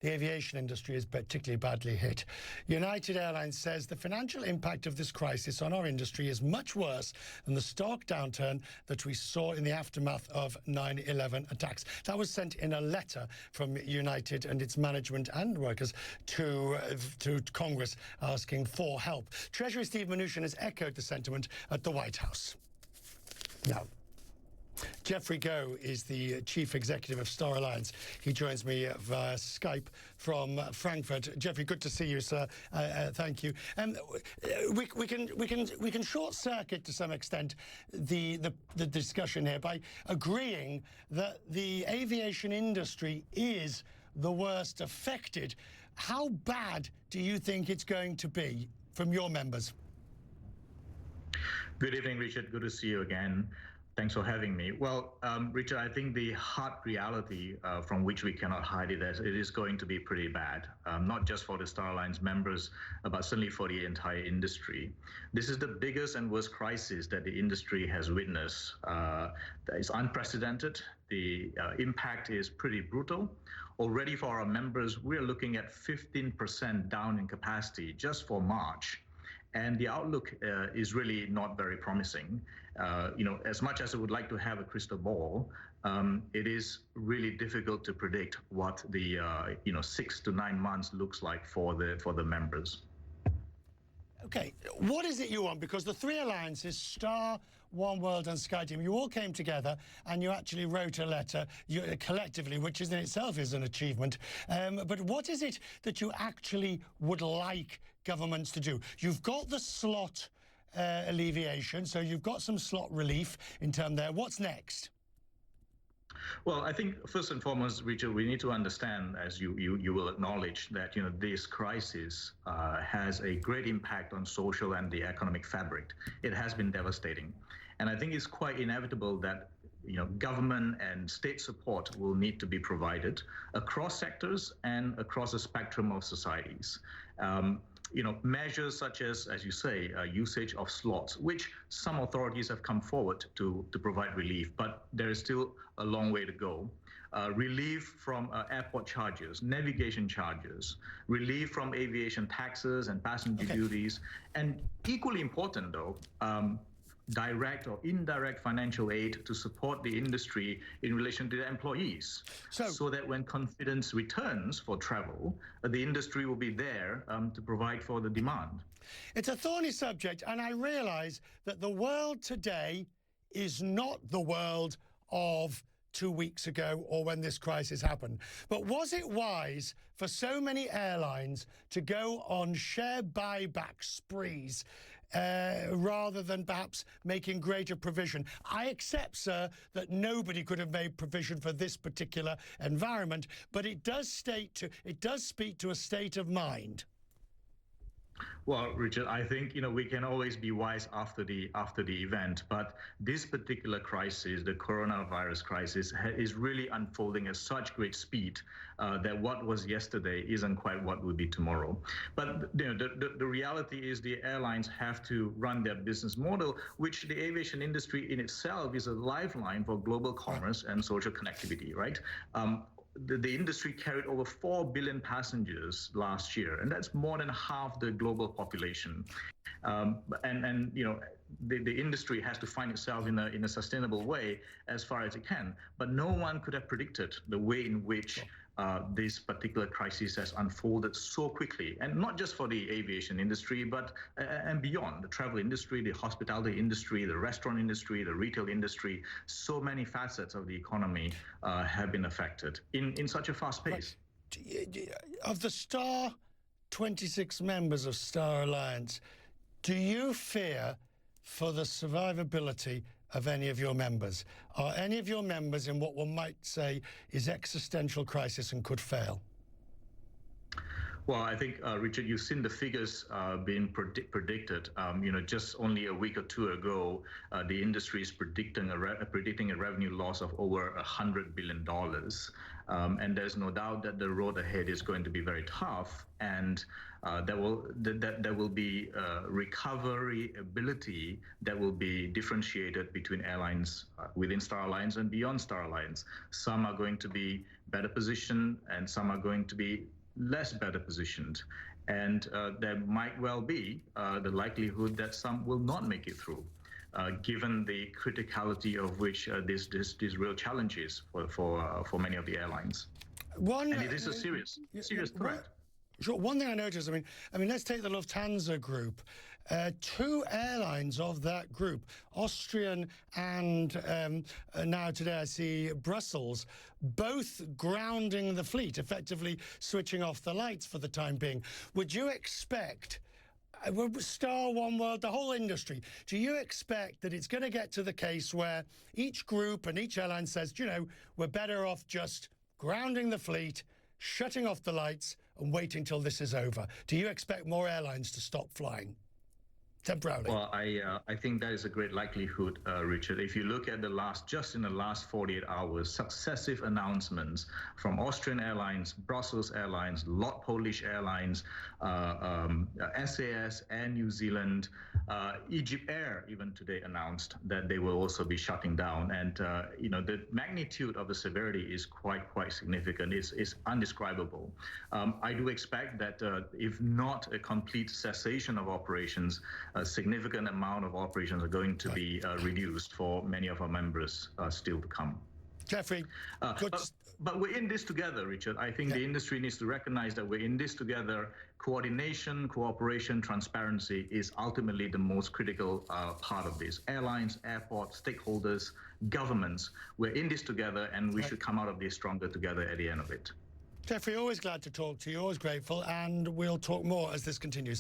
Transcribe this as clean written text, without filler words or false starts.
The aviation industry is particularly badly hit. United Airlines says the financial impact of this crisis on our industry is much worse than the stark downturn that we saw in the aftermath of 9/11 attacks. That was sent in a letter from United and its management and workers to Congress asking for help. Treasury Steve Mnuchin has echoed the sentiment at the White House. Now, Jeffrey Goh is the Chief Executive of Star Alliance. He joins me via Skype from Frankfurt. Jeffrey, good to see you, sir. Thank you. We can short circuit to some extent the discussion here by agreeing that the aviation industry is the worst affected. How bad do you think it's going to be from your members? Good evening, Richard. Good to see you again. Thanks for having me. Well, Richard, I think the hard reality from which we cannot hide it is going to be pretty bad, not just for the Star Alliance members, but certainly for the entire industry. This is the biggest and worst crisis that the industry has witnessed. That is unprecedented. The impact is pretty brutal. Already for our members, we're looking at 15% down in capacity just for March. And the outlook is really not very promising. As much as I would like to have a crystal ball, it is really difficult to predict what the 6 to 9 months looks like for the members. Okay, what is it you want? Because the three alliances, Star, One World and SkyTeam, you all came together and you actually wrote a letter collectively, which in itself is an achievement. But what is it that you actually would like governments to do? You've got the slot alleviation, so you've got some slot relief in terms there. What's next? Well, I think first and foremost, Richard, we need to understand, as you will acknowledge, that this crisis has a great impact on social and the economic fabric. It has been devastating, and I think it's quite inevitable that government and state support will need to be provided across sectors and across a spectrum of societies. Measures such as you say, usage of slots, which some authorities have come forward to provide relief, but there is still a long way to go. Relief from airport charges, navigation charges, relief from aviation taxes and passenger duties, and equally important though, direct or indirect financial aid to support the industry in relation to the employees, so that when confidence returns for travel, the industry will be there to provide for the demand. It's a thorny subject, and I realise that the world today is not the world of 2 weeks ago or when this crisis happened. But was it wise for so many airlines to go on share buyback sprees rather than perhaps making greater provision? I accept, sir, that nobody could have made provision for this particular environment, but it does speak to a state of mind. Well, Richard, I think we can always be wise after the event, but this particular crisis, the coronavirus crisis, is really unfolding at such great speed that what was yesterday isn't quite what will be tomorrow. But the reality is the airlines have to run their business model, which the aviation industry in itself is a lifeline for global commerce and social connectivity, right? The industry carried over 4 billion passengers last year, and that's more than half the global population. The industry has to find itself in a sustainable way as far as it can. But no one could have predicted the way in which this particular crisis has unfolded so quickly, and not just for the aviation industry, but and beyond, the travel industry, the hospitality industry, the restaurant industry, the retail industry. So many facets of the economy have been affected in such a fast pace. Of the 26 members of Star Alliance, do you fear for the survivability of any of your members? Are any of your members in what one might say is existential crisis and could fail? Well, I think, Richard, you've seen the figures being predicted. Just only a week or two ago, the industry is predicting a revenue loss of over $100 billion. And there's no doubt that the road ahead is going to be very tough, and there will be recovery ability that will be differentiated between airlines within Star Alliance and beyond Star Alliance. Some are going to be better positioned, and some are going to be less better positioned, and there might well be the likelihood that some will not make it through, given the criticality of which this real challenge is for many of the airlines. And it is a serious threat. Sure. One thing I noticed, I mean, let's take the Lufthansa group. Two airlines of that group, Austrian and now today I see Brussels, both grounding the fleet, effectively switching off the lights for the time being. Would you expect, Star, One World, the whole industry, do you expect that it's going to get to the case where each group and each airline says, we're better off just grounding the fleet, shutting off the lights and waiting till this is over? Do you expect more airlines to stop flying temporarily? Well, I think that is a great likelihood, Richard. If you look at just in the last 48 hours, successive announcements from Austrian Airlines, Brussels Airlines, lot Polish Airlines, SAS, Air New Zealand, Egypt Air even today announced that they will also be shutting down. And the magnitude of the severity is quite significant. It's undescribable. I do expect that if not a complete cessation of operations, a significant amount of operations are going to be reduced for many of our members still to come. Jeffrey, but we're in this together, Richard. I think the industry needs to recognize that we're in this together. Coordination, cooperation, transparency is ultimately the most critical part of this. Airlines, airports, stakeholders, governments, we're in this together, and we should come out of this stronger together at the end of it. Jeffrey, always glad to talk to you, always grateful, and we'll talk more as this continues.